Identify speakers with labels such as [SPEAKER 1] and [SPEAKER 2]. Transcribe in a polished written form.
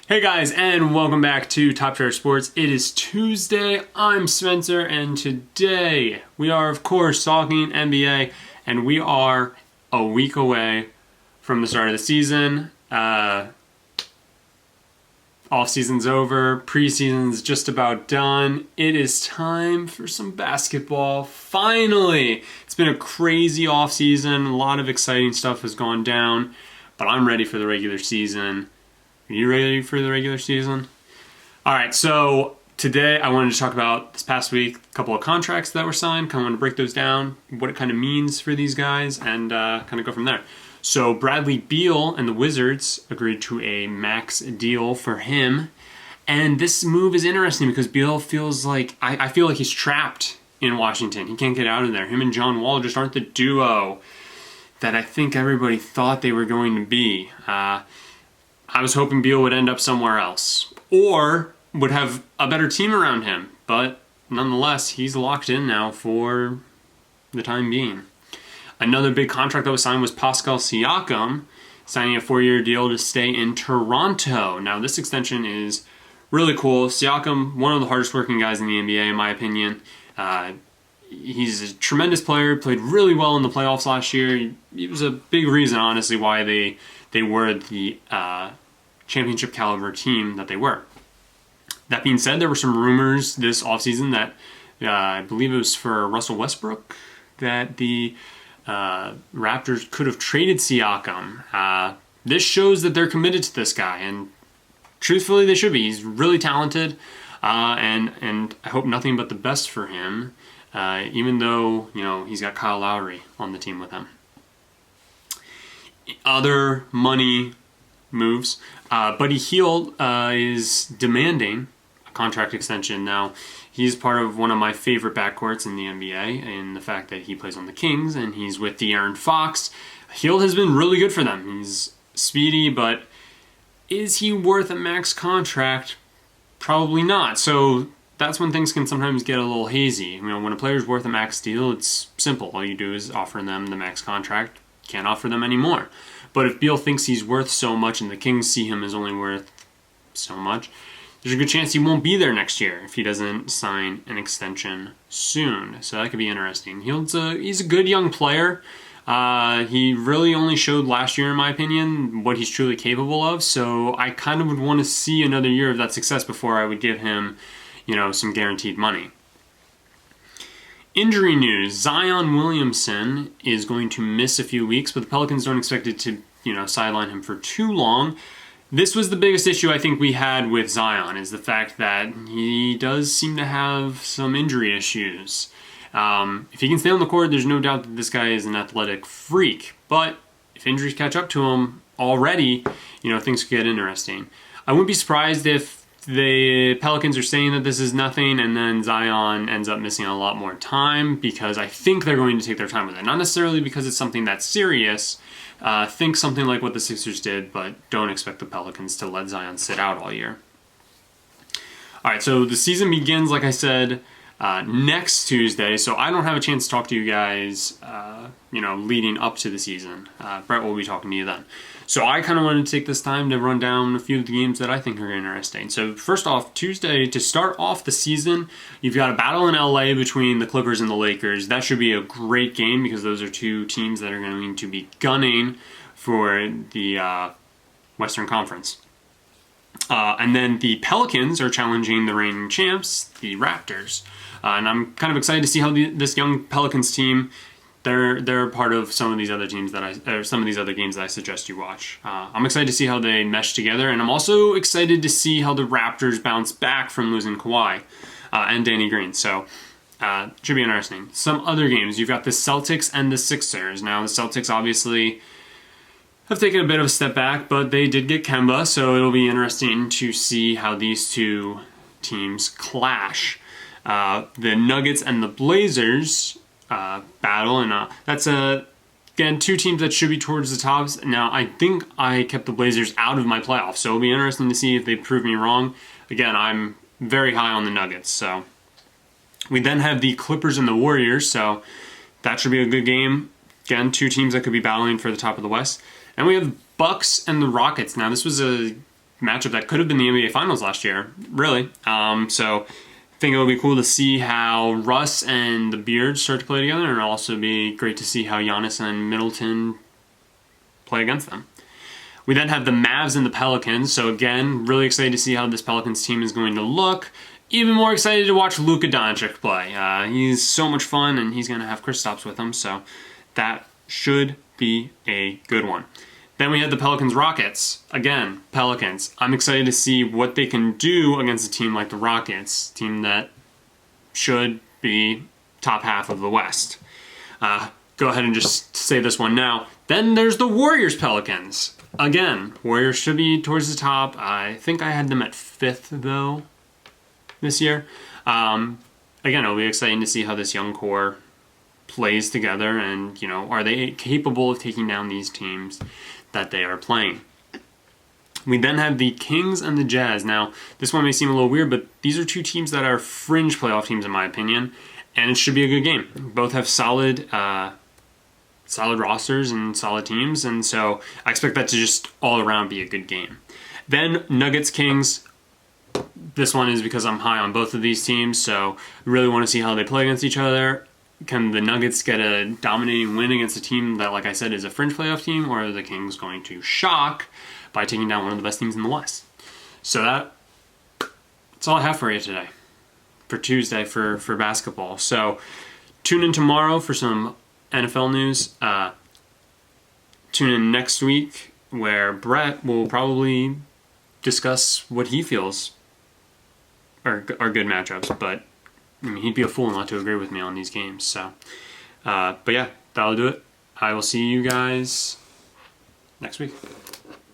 [SPEAKER 1] Hey guys, and welcome back to Top Tier Sports. It is Tuesday. I'm Spencer, and today we are, of course, talking NBA, and we are a week away from the start of the season. Off season's over, preseason's just about done. It is time for some basketball. Finally, it's been a crazy off season. A lot of exciting stuff has gone down, but I'm ready for the regular season. Are you ready for the regular season? All right, so today I wanted to talk about this past week, a couple of contracts that were signed. Kind of want to break those down, what it kind of means for these guys, and kind of go from there. So Bradley Beal and the Wizards agreed to a max deal for him. And this move is interesting because Beal feels like, I feel like he's trapped in Washington. He can't get out of there. Him and John Wall just aren't the duo that I think everybody thought they were going to be. I was hoping Beal would end up somewhere else or would have a better team around him. But nonetheless, he's locked in now for the time being. Another big contract that was signed was Pascal Siakam, signing a 4-year deal to stay in Toronto. Now, this extension is really cool. Siakam, one of the hardest working guys in the NBA, in my opinion. He's a tremendous player, played really well in the playoffs last year. He was a big reason, honestly, why they were the championship caliber team that they were. That being said, there were some rumors this offseason that I believe it was for Russell Westbrook that the Raptors could have traded Siakam. This shows that they're committed to this guy, and truthfully, they should be. He's really talented, and I hope nothing but the best for him. Even though he's got Kyle Lowry on the team with him. Other money moves. Buddy Hield is demanding a contract extension. Now, he's part of one of my favorite backcourts in the NBA in the fact that he plays on the Kings and he's with De'Aaron Fox. Hield has been really good for them. He's speedy, but is he worth a max contract? Probably not. So that's when things can sometimes get a little hazy. When a player's worth a max deal, it's simple. All you do is offer them the max contract. Can't offer them any more. But if Beal thinks he's worth so much and the Kings see him as only worth so much, there's a good chance he won't be there next year if he doesn't sign an extension soon. So that could be interesting. He's a good young player. He really only showed last year, in my opinion, what he's truly capable of. So I kind of would want to see another year of that success before I would give him, some guaranteed money. Injury news. Zion Williamson is going to miss a few weeks, but the Pelicans don't expect it to, sideline him for too long. This was the biggest issue I think we had with Zion, is the fact that he does seem to have some injury issues. If he can stay on the court, there's no doubt that this guy is an athletic freak. But if injuries catch up to him already, things could get interesting. I wouldn't be surprised if the Pelicans are saying that this is nothing and then Zion ends up missing a lot more time, because I think they're going to take their time with it. Not necessarily because it's something that's serious. Think something like what the Sixers did, but don't expect the Pelicans to let Zion sit out all year. All right, so the season begins, like I said, next Tuesday, so I don't have a chance to talk to you guys, leading up to the season. Brett will be talking to you then. So I kind of wanted to take this time to run down a few of the games that I think are interesting. So first off, Tuesday, to start off the season, you've got a battle in LA between the Clippers and the Lakers. That should be a great game because those are two teams that are going to be gunning for the Western Conference. And then the Pelicans are challenging the reigning champs, the Raptors. And I'm kind of excited to see how this young Pelicans team, they're part of some of these other teams some of these other games that I suggest you watch. I'm excited to see how they mesh together, and I'm also excited to see how the Raptors bounce back from losing Kawhi and Danny Green. So should be interesting. Some other games, you've got the Celtics and the Sixers. Now the Celtics obviously have taken a bit of a step back, but they did get Kemba, so it'll be interesting to see how these two teams clash. The Nuggets and the Blazers battle, and that's again two teams that should be towards the tops. Now I think I kept the Blazers out of my playoffs, so it'll be interesting to see if they prove me wrong. Again, I'm very high on the Nuggets. So we then have the Clippers and the Warriors, so that should be a good game. Again, two teams that could be battling for the top of the West. And we have Bucks and the Rockets. Now, this was a matchup that could have been the NBA Finals last year, really. So I think it would be cool to see how Russ and the Beards start to play together, and it'll also be great to see how Giannis and Middleton play against them. We then have the Mavs and the Pelicans, so again, really excited to see how this Pelicans team is going to look. Even more excited to watch Luka Doncic play. He's so much fun, and he's going to have Kristaps with him, so that should be a good one. Then we had the Pelicans Rockets. Again, Pelicans. I'm excited to see what they can do against a team like the Rockets, team that should be top half of the West. Go ahead and just say this one now. Then there's the Warriors Pelicans. Again, Warriors should be towards the top. I think I had them at 5th, though, this year. Again, it'll be exciting to see how this young core plays together and, are they capable of taking down these teams that they are playing. We then have the Kings and the Jazz. Now, this one may seem a little weird, but these are two teams that are fringe playoff teams in my opinion, and it should be a good game. Both have solid rosters and solid teams, and so I expect that to just all around be a good game. Then Nuggets Kings. This one is because I'm high on both of these teams, so I really want to see how they play against each other. Can the Nuggets get a dominating win against a team that, like I said, is a fringe playoff team, or are the Kings going to shock by taking down one of the best teams in the West? So that's all I have for you today, for Tuesday for basketball. So tune in tomorrow for some NFL news. Tune in next week where Brett will probably discuss what he feels are good matchups, but he'd be a fool not to agree with me on these games. So, but yeah, that'll do it. I will see you guys next week.